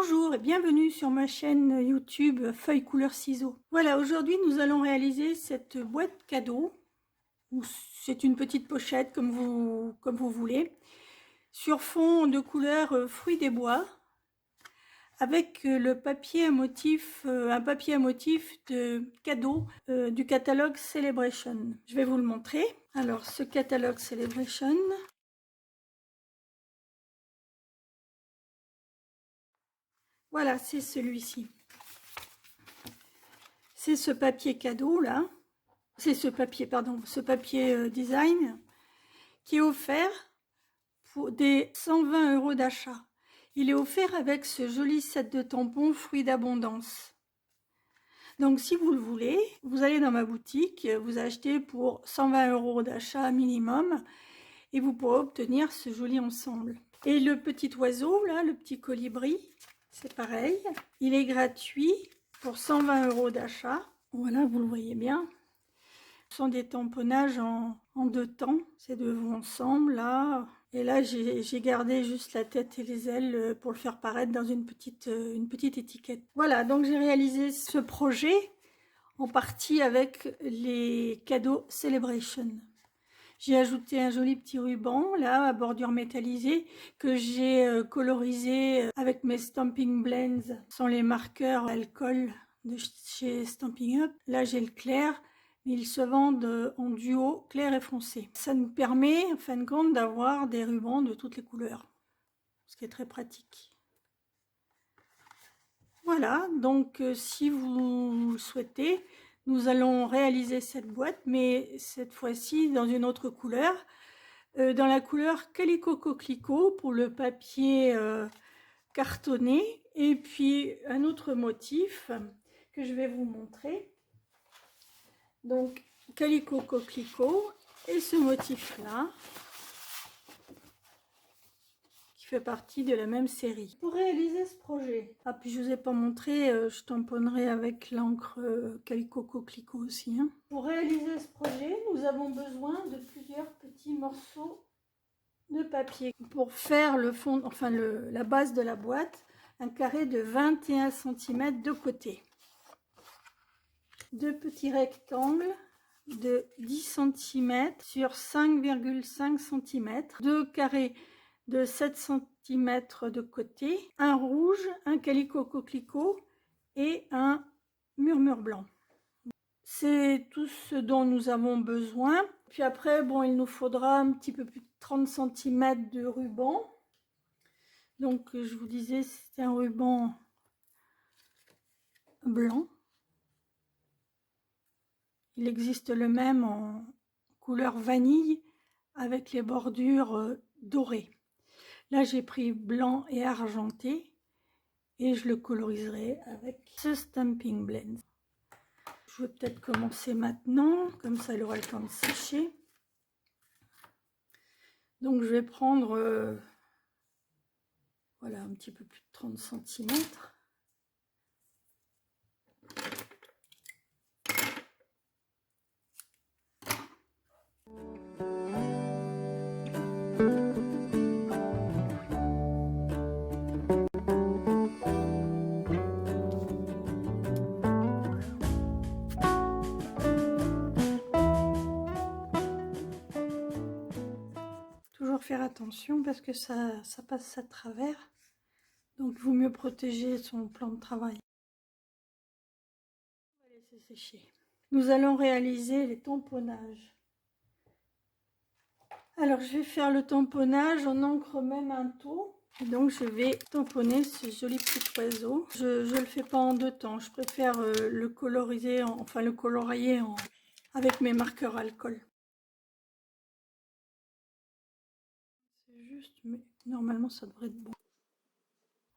Bonjour et bienvenue sur ma chaîne YouTube Feuilles couleur ciseaux. Voilà, aujourd'hui nous allons réaliser cette boîte cadeau, ou c'est une petite pochette comme vous voulez, sur fond de couleur fruits des bois, avec le papier à motif, un papier à motif de cadeau du catalogue Celebration. Je vais vous le montrer. Alors ce catalogue Celebration, voilà, c'est celui-ci. C'est ce papier cadeau là, c'est ce papier design qui est offert pour des 120 € d'achat. Il est offert avec ce joli set de tampons fruits d'abondance. Donc si vous le voulez, vous allez dans ma boutique, vous achetez pour 120 € d'achat minimum et vous pourrez obtenir ce joli ensemble. Et le petit oiseau là, le petit colibri, c'est pareil, il est gratuit pour 120 € d'achat. Voilà, vous le voyez bien. Ce sont des tamponnages en deux temps. Ces deux vont ensemble là. Et là, j'ai gardé juste la tête et les ailes pour le faire paraître dans une petite étiquette. Voilà, donc j'ai réalisé ce projet en partie avec les cadeaux Celebration. J'ai ajouté un joli petit ruban là à bordure métallisée que j'ai colorisé avec mes Stampin' Blends. Ce sont les marqueurs alcool de chez Stampin' Up. Là j'ai le clair, mais ils se vendent en duo clair et foncé. Ça nous permet en fin de compte d'avoir des rubans de toutes les couleurs, ce qui est très pratique. Voilà, donc si vous le souhaitez, nous allons réaliser cette boîte, mais cette fois-ci dans une autre couleur, dans la couleur Calico Coquelicot pour le papier cartonné, et puis un autre motif que je vais vous montrer. Donc Calico Coquelicot et ce motif-là, fait partie de la même série. Pour réaliser ce projet, puis je vous ai pas montré, je tamponnerai avec l'encre Calico Coquelicot aussi. Pour réaliser ce projet, nous avons besoin de plusieurs petits morceaux de papier. Pour faire le fond, enfin la base de la boîte, un carré de 21 cm de côté. Deux petits rectangles de 10 cm sur 5,5 cm. Deux carrés de 7 cm de côté, un rouge, un calico coquelicot et un murmure blanc. C'est tout ce dont nous avons besoin. Puis après, bon, il nous faudra un petit peu plus de 30 cm de ruban. Donc je vous disais, c'est un ruban blanc. Il existe le même en couleur vanille avec les bordures dorées. Là, j'ai pris blanc et argenté et je le coloriserai avec ce Stampin' Blends. Je vais peut-être commencer maintenant, comme ça il aura le temps de sécher. Donc je vais prendre voilà, un petit peu plus de 30 cm. Faire attention parce que ça passe à travers, donc il vaut mieux protéger son plan de travail. On va laisser sécher. Nous allons réaliser les tamponnages. Alors je vais faire le tamponnage en encre même un taux. Donc je vais tamponner ce joli petit oiseau. Je le fais pas en deux temps, je préfère le coloriser, enfin le colorier avec mes marqueurs alcool. Juste, mais normalement ça devrait être bon.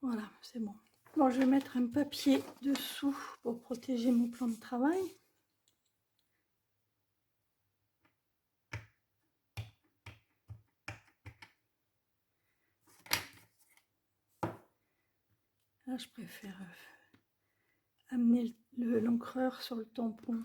Voilà, c'est bon. Bon, je vais mettre un papier dessous pour protéger mon plan de travail. Là, je préfère amener l'encreur sur le tampon.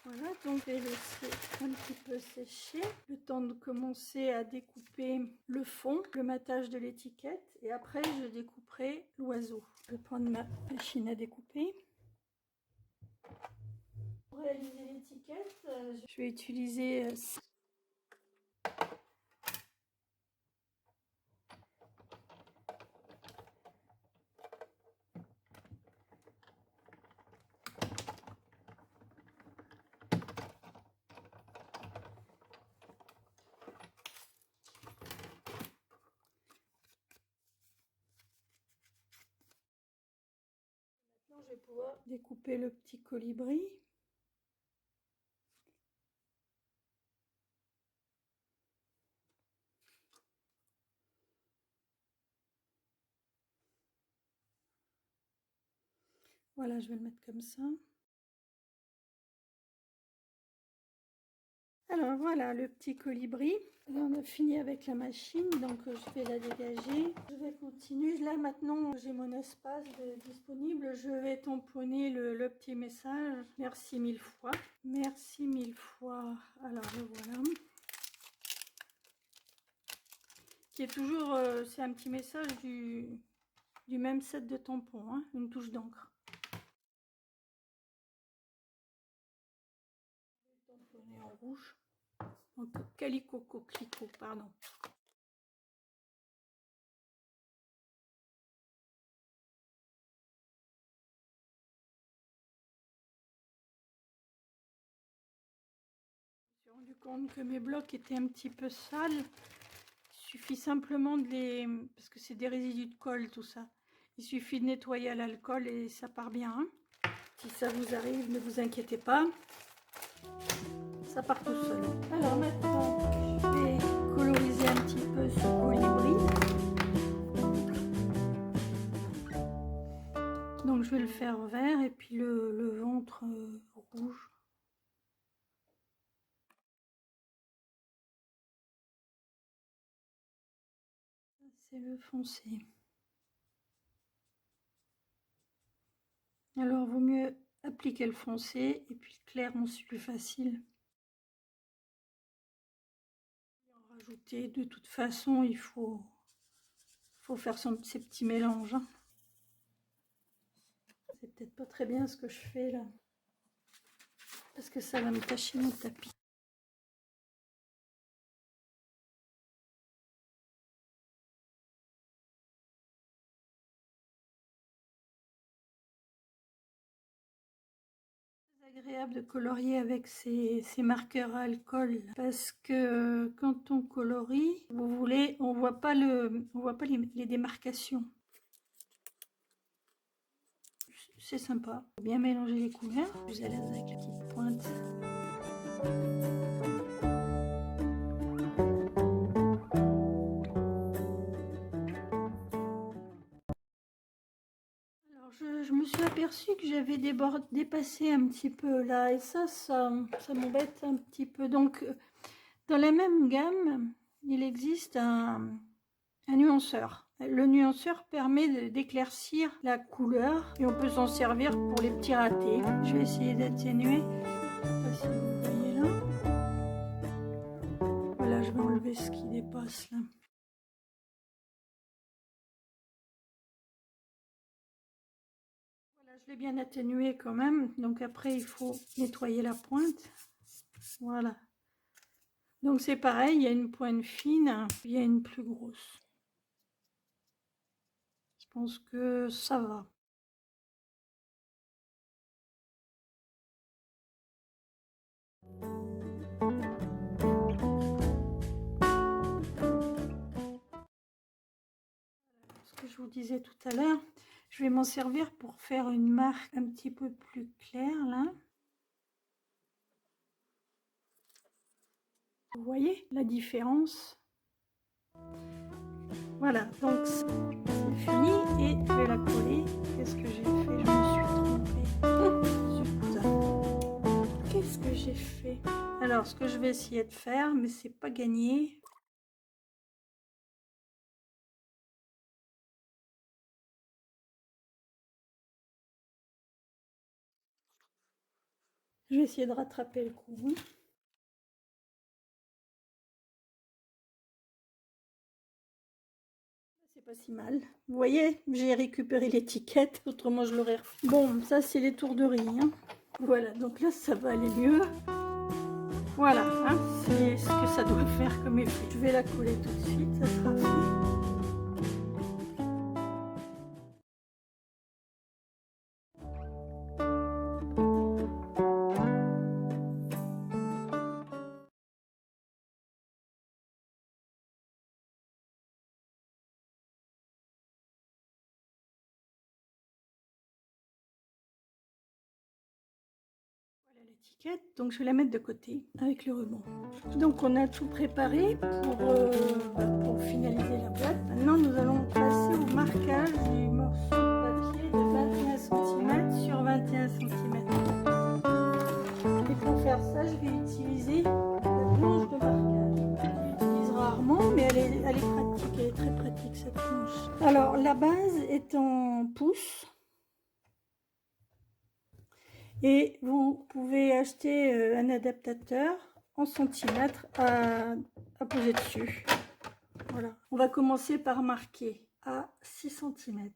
Voilà, donc je vais laisser un petit peu sécher, le temps de commencer à découper le fond, le matage de l'étiquette, et après je découperai l'oiseau. Je vais prendre ma machine à découper. Pour réaliser l'étiquette, je vais utiliser maintenant je vais pouvoir découper le petit colibri. Voilà, je vais le mettre comme ça. Alors voilà le petit colibri. Là, on a fini avec la machine, donc je vais la dégager. Je vais continuer. Là maintenant j'ai mon espace disponible. Je vais tamponner le petit message. Merci mille fois. Merci mille fois. Alors le voilà. Qui est toujours, c'est un petit message du même set de tampons, hein, une touche d'encre. Tamponner en rouge. Donc calico coquelicot, pardon. Je me suis rendu compte que mes blocs étaient un petit peu sales. Il suffit simplement de les... parce que c'est des résidus de colle tout ça. Il suffit de nettoyer à l'alcool et ça part bien. Hein. Si ça vous arrive, ne vous inquiétez pas. Ça part tout seul. Alors maintenant, je vais coloriser un petit peu ce colibri. Donc je vais le faire vert et puis le ventre rouge. C'est le foncé. Alors vaut mieux appliquer le foncé et puis le clair ensuite plus facile. En rajouter, de toute façon il faut faire ces petits mélanges. Hein. C'est peut-être pas très bien ce que je fais là. Parce que ça va me tacher mon tapis. C'est agréable de colorier avec ces marqueurs à alcool parce que quand on colorie, vous voulez, on voit pas les démarcations. C'est sympa. Faut bien mélanger les couleurs. Je suis à l'aise avec la petite pointe. Alors je me suis aperçue que j'avais dépassé un petit peu là et ça m'embête un petit peu. Donc dans la même gamme, il existe un nuanceur. Le nuanceur permet d'éclaircir la couleur et on peut s'en servir pour les petits ratés. Je vais essayer d'atténuer. Je ne sais pas si vous voyez là. Voilà, je vais enlever ce qui dépasse là. Voilà, je l'ai bien atténué quand même. Donc après, il faut nettoyer la pointe. Voilà. Donc c'est pareil, il y a une pointe fine, il y a une plus grosse. Je pense que ça va. Ce que je vous disais tout à l'heure, je vais m'en servir pour faire une marque un petit peu plus claire là. Vous voyez la différence? Voilà, donc c'est fini et je vais la coller. Qu'est-ce que j'ai fait? Je me suis trompée. Zut. Qu'est-ce que j'ai fait? Alors, ce que je vais essayer de faire, mais c'est pas gagné. Je vais essayer de rattraper le coup. Hein. C'est pas si mal. Vous voyez, j'ai récupéré l'étiquette, autrement je l'aurais refait. Bon, ça c'est les tourderies. Hein. Voilà, donc là ça va aller mieux. Voilà, hein, c'est ce que ça doit faire comme effet. Je vais la coller tout de suite, ça sera fait. Voilà l'étiquette, donc je vais la mettre de côté avec le ruban. Donc on a tout préparé pour finaliser la boîte. Maintenant nous allons passer au marquage du morceau de papier de 21 cm sur 21 cm. Et pour faire ça, je vais utiliser la planche de marquage. Je l'utilise rarement, mais elle est pratique, elle est très pratique cette planche. Alors la base est en pouces. Et vous pouvez acheter un adaptateur en centimètres à poser dessus. Voilà. On va commencer par marquer à 6 cm.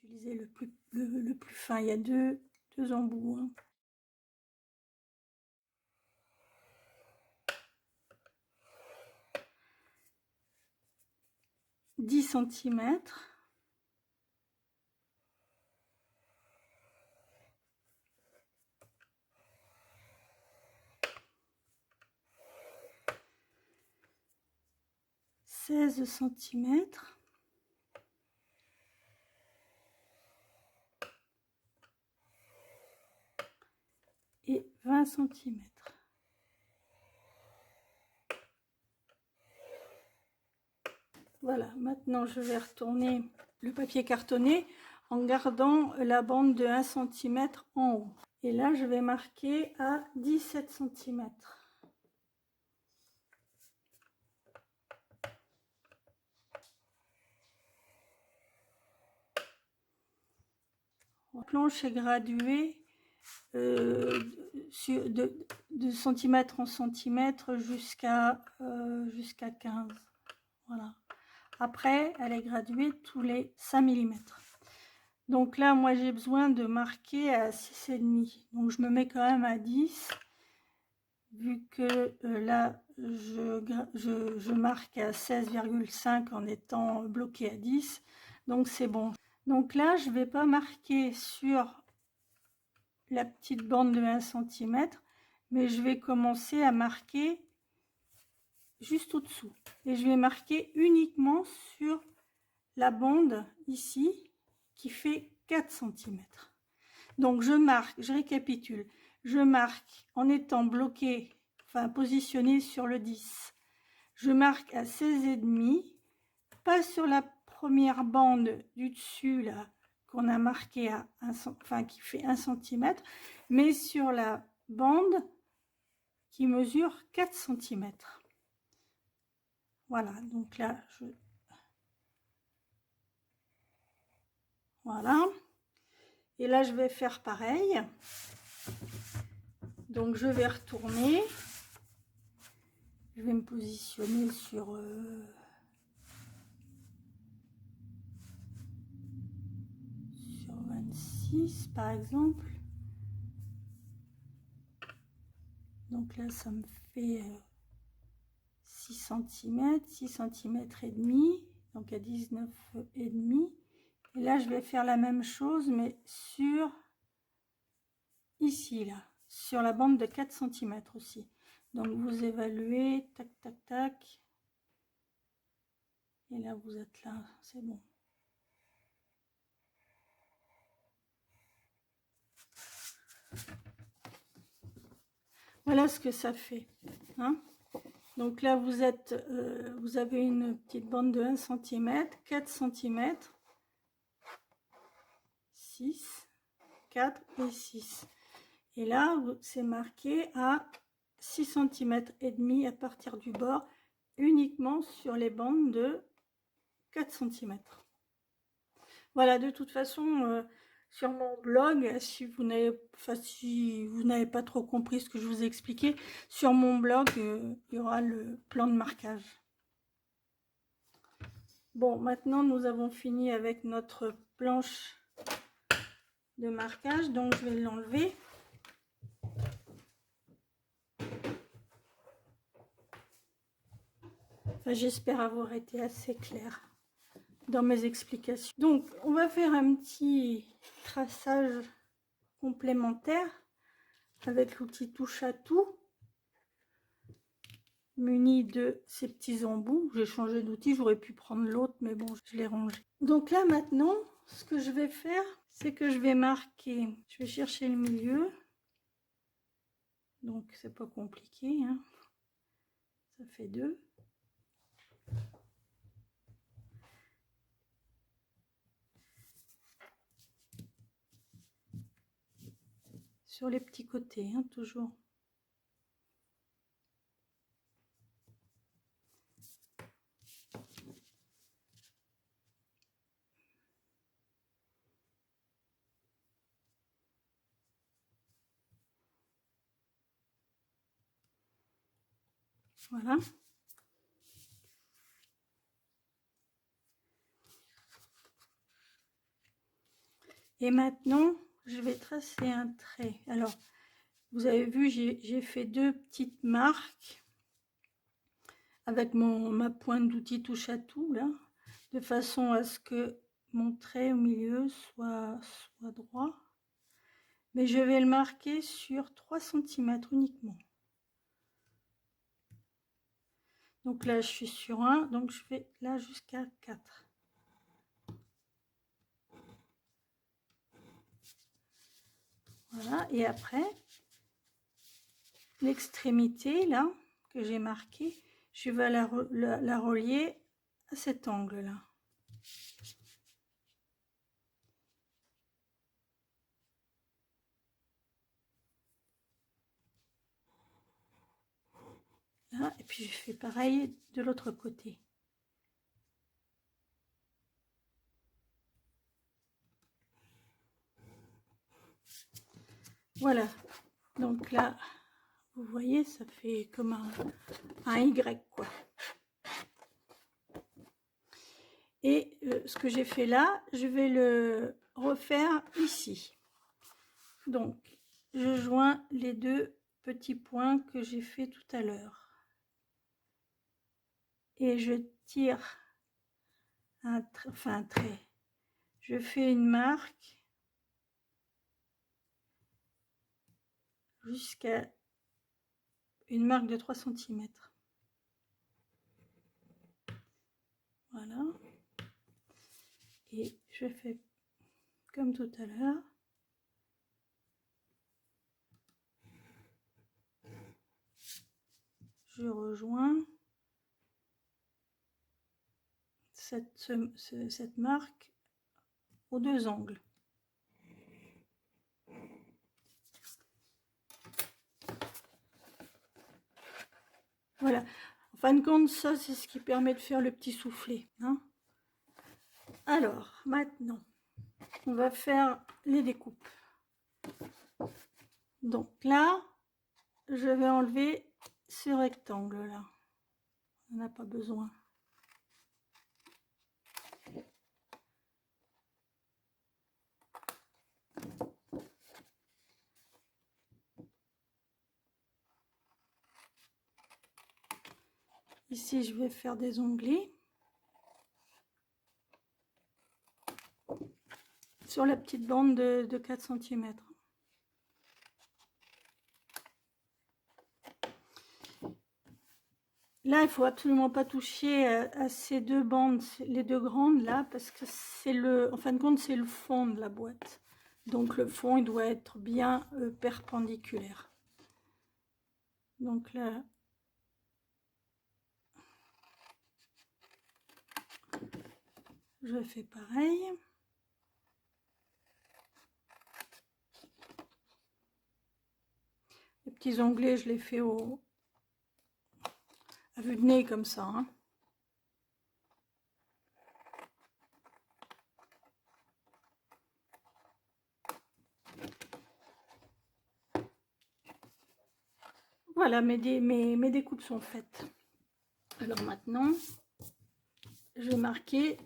Je vais utiliser le plus fin. Il y a deux embouts. Hein. « 10 cm. « 16 cm. Et 20 cm. Voilà, maintenant je vais retourner le papier cartonné en gardant la bande de 1 cm en haut. Et là, je vais marquer à 17 cm. La planche est graduée de centimètre en centimètre jusqu'à 15. Voilà. Après, elle est graduée tous les 5 mm. Donc là, moi, j'ai besoin de marquer à 6,5. Donc, je me mets quand même à 10. Vu que là, je marque à 16,5 en étant bloqué à 10. Donc, c'est bon. Donc là, je ne vais pas marquer sur la petite bande de 1 cm, mais je vais commencer à marquer juste au-dessous. Et je vais marquer uniquement sur la bande ici, qui fait 4 cm. Donc je marque, je récapitule, je marque en étant bloqué, enfin positionné sur le 10. Je marque à 16,5, pas sur la première bande du dessus là, qu'on a marqué à qui fait 1 cm, mais sur la bande qui mesure 4 cm. Voilà, donc là, voilà. Et là, je vais faire pareil. Donc, je vais retourner. Je vais me positionner sur 26, par exemple. Donc là, ça me fait 6 cm, 6 cm et demi, donc à 19,5. Et là, je vais faire la même chose, mais sur ici, là, sur la bande de 4 cm aussi. Donc, vous évaluez, tac, tac, tac. Et là, vous êtes là, c'est bon. Voilà ce que ça fait. Hein. Donc là, vous avez une petite bande de 1 cm, 4 cm, 6, 4 et 6. Et là, c'est marqué à 6 cm et demi à partir du bord, uniquement sur les bandes de 4 cm. Voilà, de toute façon, sur mon blog, si vous n'avez pas trop compris ce que je vous ai expliqué, sur mon blog, il y aura le plan de marquage. Bon, maintenant nous avons fini avec notre planche de marquage, donc je vais l'enlever. Enfin, j'espère avoir été assez claire dans mes explications. Donc, on va faire un petit traçage complémentaire avec l'outil touche à tout, muni de ces petits embouts. J'ai changé d'outil, j'aurais pu prendre l'autre, mais bon, je l'ai rangé. Donc là, maintenant, ce que je vais faire, c'est que je vais marquer, je vais chercher le milieu. Donc, c'est pas compliqué, hein. Ça fait 2. Sur les petits côtés, hein, toujours. Voilà. Et maintenant, je vais tracer un trait. Alors, vous avez vu, j'ai fait 2 petites marques avec ma pointe d'outil touche à tout, là, de façon à ce que mon trait au milieu soit droit. Mais je vais le marquer sur 3 cm uniquement. Donc là, je suis sur 1, donc je vais là jusqu'à 4. Voilà, et après, l'extrémité, là, que j'ai marqué, je vais la relier à cet angle-là. Là, et puis je fais pareil de l'autre côté. Voilà, donc là, vous voyez, ça fait comme un Y, quoi. Et ce que j'ai fait là, je vais le refaire ici. Donc, je joins les 2 petits points que j'ai fait tout à l'heure. Et je tire un trait. Je fais une marque jusqu'à une marque de 3 cm. Voilà. Et je fais comme tout à l'heure. Je rejoins cette marque aux 2 angles. Voilà. En fin de compte, ça, c'est ce qui permet de faire le petit soufflet, hein. Alors, maintenant, on va faire les découpes. Donc là, je vais enlever ce rectangle-là. On n'a pas besoin. Ici, je vais faire des onglets sur la petite bande de 4 cm. Là, il faut absolument pas toucher à ces 2 bandes, les 2 grandes là, parce que c'est en fin de compte, c'est le fond de la boîte. Donc le fond, il doit être bien perpendiculaire. Donc là, je fais pareil. Les petits onglets, je les fais à vue de nez comme ça, hein. Voilà, mes découpes sont faites. Alors maintenant, je vais marquer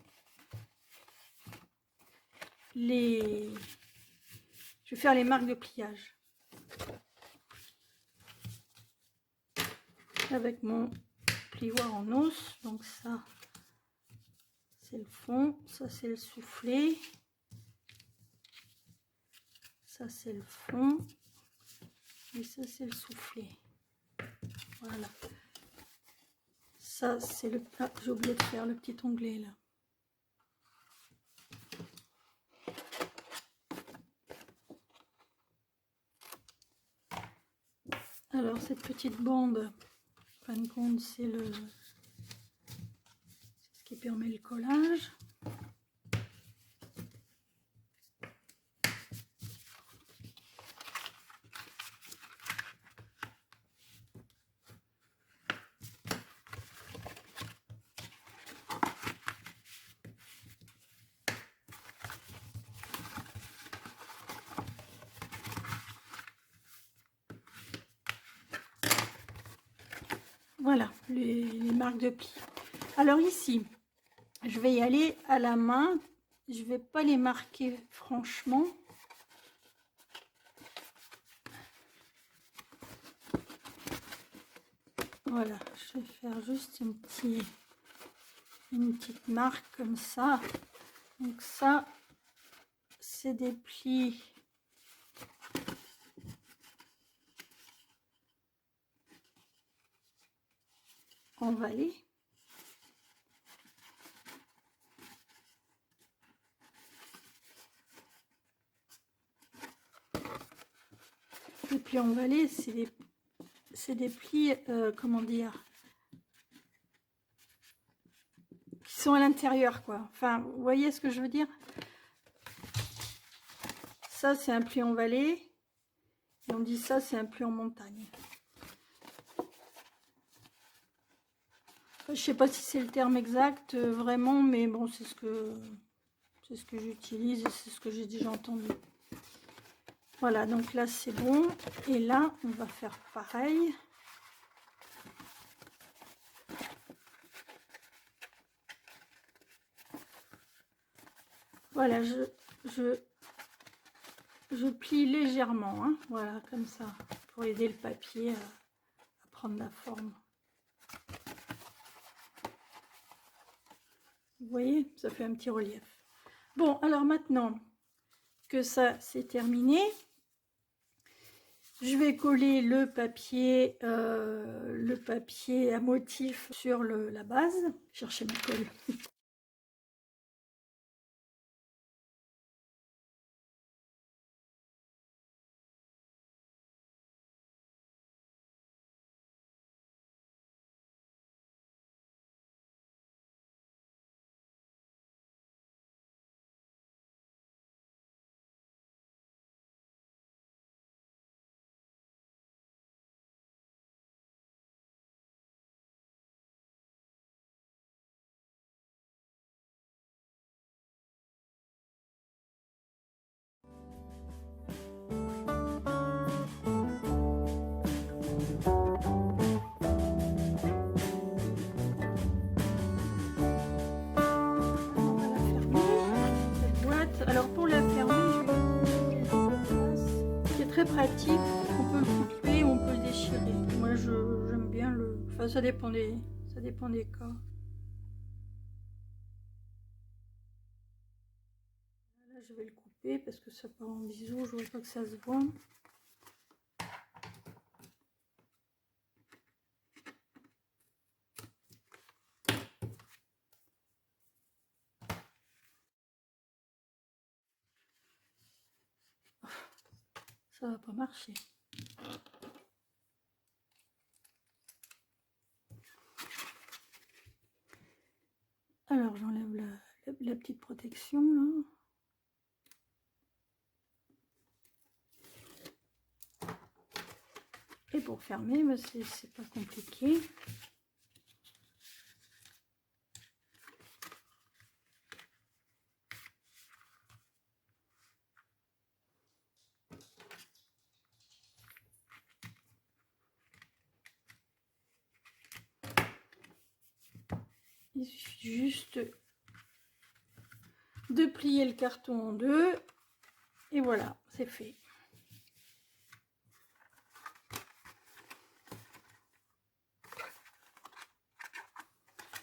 les... Je vais faire les marques de pliage. Avec mon plioir en os. Donc ça, c'est le fond. Ça, c'est le soufflet. Ça, c'est le fond. Et ça, c'est le soufflet. Voilà. Ça, c'est le... Ah, j'ai oublié de faire le petit onglet, là. Alors, cette petite bande, en fin de compte, c'est ce qui permet le collage. Voilà, les marques de pli. Alors ici, je vais y aller à la main. Je vais pas les marquer franchement. Voilà, je vais faire juste une petite marque comme ça. Donc ça, c'est des plis en vallée. Les plis en vallée, c'est des plis, comment dire, qui sont à l'intérieur, quoi. Enfin, vous voyez ce que je veux dire? Ça, c'est un pli en vallée. Et on dit ça, c'est un pli en montagne. Je sais pas si c'est le terme exact, vraiment, mais bon, c'est ce que j'utilise et c'est ce que j'ai déjà entendu. Voilà, donc là, c'est bon. Et là, on va faire pareil. Voilà, je plie légèrement, hein, voilà, comme ça, pour aider le papier à prendre la forme. Vous voyez, ça fait un petit relief. Bon, alors maintenant que ça c'est terminé, je vais coller le papier à motif sur la base. Chercher ma colle. Alors pour la fermer, c'est très pratique, on peut le couper, on peut le déchirer. Moi j'aime bien le... Enfin ça dépend des cas. Là je vais le couper parce que ça part en biseau, je vois pas que ça se voit. Ça va pas marcher. Alors j'enlève la petite protection là. Et pour fermer, bah, c'est pas compliqué. Il suffit juste de plier le carton en deux et voilà, c'est fait.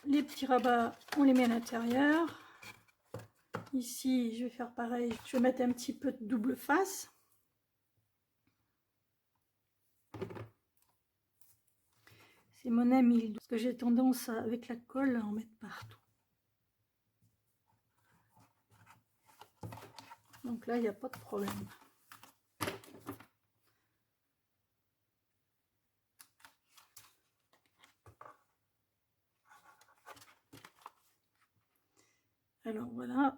Les petits rabats, on les met à l'intérieur. Ici, je vais faire pareil. Je vais mettre un petit peu de double face. C'est mon ami, parce que j'ai tendance, avec la colle, à en mettre partout. Donc là, il n'y a pas de problème. Alors voilà.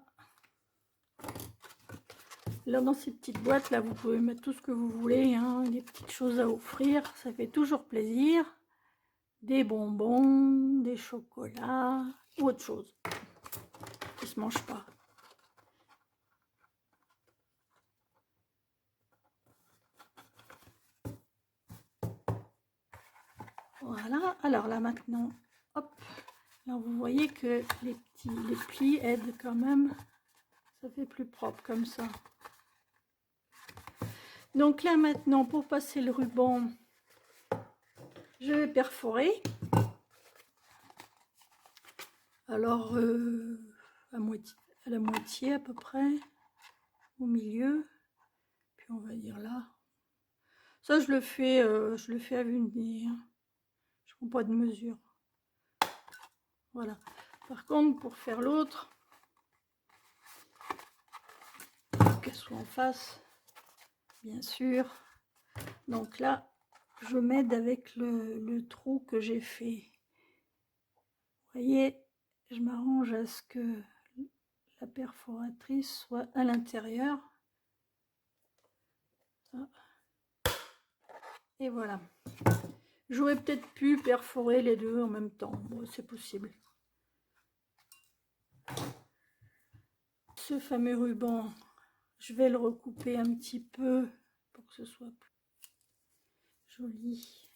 Là, dans ces petites boîtes, là, vous pouvez mettre tout ce que vous voulez, hein, des petites choses à offrir, ça fait toujours plaisir. Des bonbons, des chocolats, ou autre chose qui ne se mange pas. Voilà, alors là maintenant, hop, là vous voyez que les plis aident quand même, ça fait plus propre comme ça. Donc là maintenant, pour passer le ruban, je vais perforer. Alors à la moitié à peu près, au milieu, puis on va dire là. Ça je le fais à vue de nez, hein. Je prends pas de mesure. Voilà. Par contre, pour faire l'autre, qu'elle soit en face, bien sûr. Donc là, je m'aide avec le trou que j'ai fait. Vous voyez, je m'arrange à ce que la perforatrice soit à l'intérieur. Et voilà. J'aurais peut-être pu perforer les deux en même temps. Bon, c'est possible. Ce fameux ruban, je vais le recouper un petit peu pour que ce soit plus joli.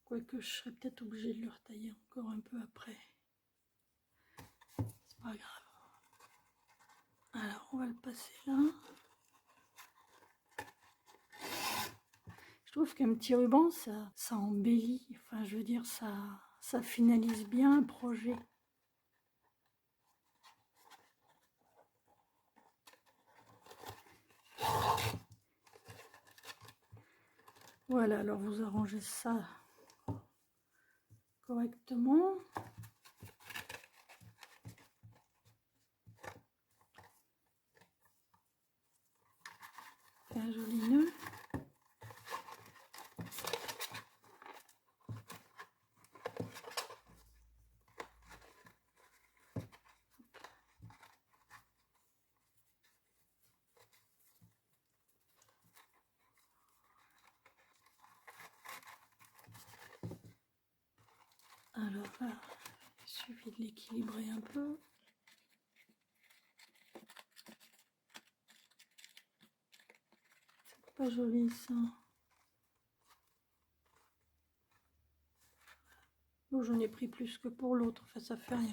Quoique je serais peut-être obligée de le retailler encore un peu après. C'est pas grave. Alors on va le passer là. Je trouve qu'un petit ruban, ça embellit. Enfin, je veux dire, ça finalise bien un projet. Voilà, alors vous arrangez ça correctement. Un joli nœud. Alors là, il suffit de l'équilibrer un peu. C'est pas joli ça. Bon, j'en ai pris plus que pour l'autre, enfin ça fait rien.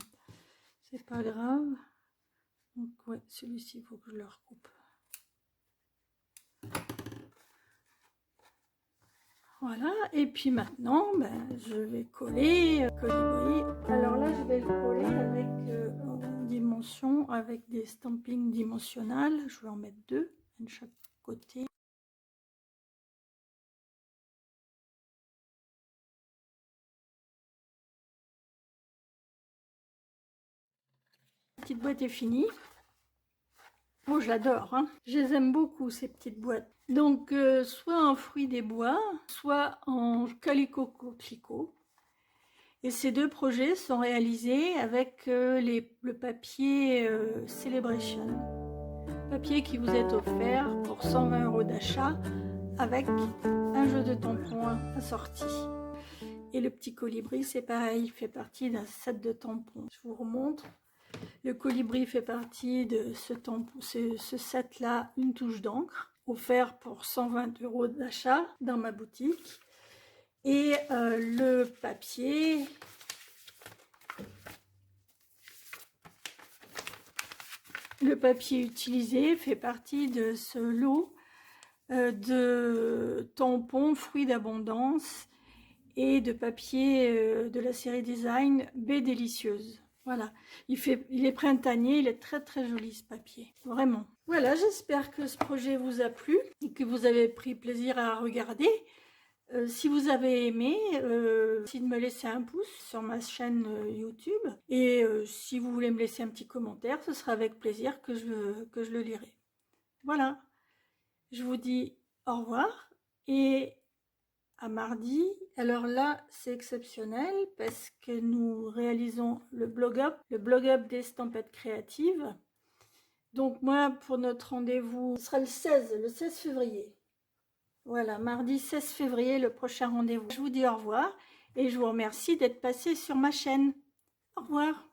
C'est pas grave. Donc ouais, celui-ci, il faut que je le recoupe. Voilà, et puis maintenant, je vais coller Colibri. Alors là, je vais le coller avec en dimension, avec des stampings dimensionnels. Je vais en mettre deux, un de chaque côté. La petite boîte est finie. Oh, je l'adore, hein. Je les aime beaucoup, ces petites boîtes. Donc, soit en fruits des bois, soit en calicot-coquelicot. Et ces deux projets sont réalisés avec le papier Celebration. Papier qui vous est offert pour 120 € d'achat avec un jeu de tampons assorti. Et le petit colibri, c'est pareil, il fait partie d'un set de tampons. Je vous remontre. Le colibri fait partie de ce set-là, une touche d'encre, offert pour 120 € d'achat dans ma boutique. Et le papier, utilisé fait partie de ce lot de tampons fruits d'abondance et de papier de la série Design Baie Délicieuse. Voilà, il est printanier, il est très très joli ce papier, vraiment. Voilà, j'espère que ce projet vous a plu et que vous avez pris plaisir à regarder. Si vous avez aimé, merci de me laisser un pouce sur ma chaîne YouTube. Et si vous voulez me laisser un petit commentaire, ce sera avec plaisir que je le lirai. Voilà, je vous dis au revoir et à mardi. Alors là, c'est exceptionnel parce que nous réalisons le blog-up des Stampettes créatives. Donc moi, pour notre rendez-vous, ce sera le 16 février. Voilà, mardi 16 février, le prochain rendez-vous. Je vous dis au revoir et je vous remercie d'être passé sur ma chaîne. Au revoir.